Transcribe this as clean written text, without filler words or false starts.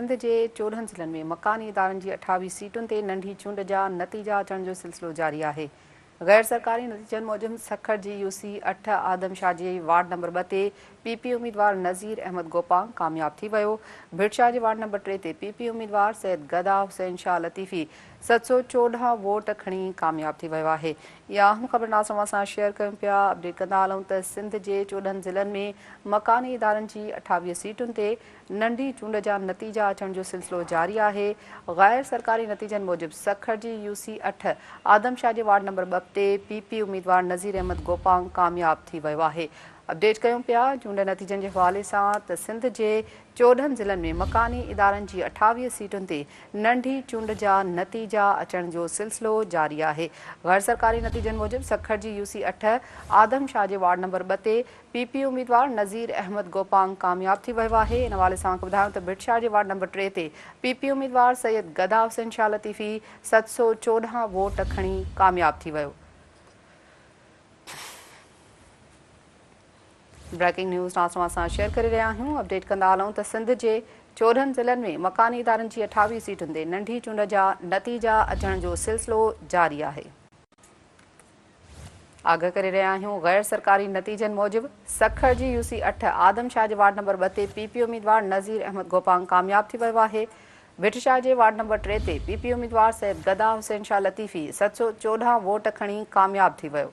सिंध जे 14 ज़िलनि में मकानी इदारनि जी 28 सीटुनि ते नंढी चूंड जा नतीजा अचण जो सिलसिलो जारी आहे। गैर सरकारी नतीजनि मूजिबि सखर जी यूसी 8 आदमशाह जे वार्ड नंबर 2 ते पीपी उम्मीदवार नज़ीर अहमद गोपांग कामयाब थी वियो। भिटशाह जे वार्ड नंबर 3 ते पीपी उम्मीदवार सैयद गदा हुसैन शाह लतीफ़ी 714 वोट खणी कामयाब थी वियो आहे। इहा अहम ख़बर नाज़रीन सां शेयर कयूं पिया। अपडेट कंदा हलूं त सिंध जे 14 ज़िलनि में मकानी इदारनि जी 28 सीटुनि ते नंढी चूंड जा नतीजा अचण जो सिलसिलो जारी आहे। गैर सरकारी नतीजनि मूजिबि सखर जी यूसी 8 आदमशाह जे वार्ड नंबर 2 ते पीपी उम्मीदवार नज़ीर अहमद गोपांग कामयाब थी वियो आहे। अपडेट कयूं पिया चूंड नतीजनि जे हवाले सां त सिंध जे 14 ज़िलनि में मकानी इदारनि जी 28 सीटुनि ते नंढी चूंड जा नतीजा अचण जो सिलसिलो जारी आहे। गैर सरकारी नतीजनि मूजिबि सखर जी यूसी 8 आदमशाह जे वार्ड नंबर 2 ते पीपी उम्मीदवार नज़ीर अहमद गोपांग कामयाब थी वियो आहे। इन हवाले सां ॿुधायूं त भिटशाह जे वार्ड नंबर 3 ते पीपी उम्मीदवार सैयद गदा हुसैन शाह लतीफ़ी 714 वोट खणी कामयाब थी वियो। ब्रेकिंग न्यूज़ नाज़रीन सां शेयर करे रहिया आहियूं। अपडेट कंदा हलूं त सिंध जे 14 ज़िलनि में मकानी इदारनि जी 28 सीटुनि ते नंढी चूंड जा नतीजा अचण जो सिलसिलो जारी आहे। आगाह करे रहिया आहियूं। गैर सरकारी नतीजनि मूजिबि सखर जी यूसी 8 आदमशाह जे वार्ड नंबर 2 ते पीपी उम्मीदवार नज़ीर अहमद गोपांग कामयाब थी वियो आहे। भिटशाह जे वार्ड नंबर 3 ते पीपी उम्मीदवार सैयद गदा हुसैन शाह लतीफ़ी 714 वोट खणी कामयाब थी वियो।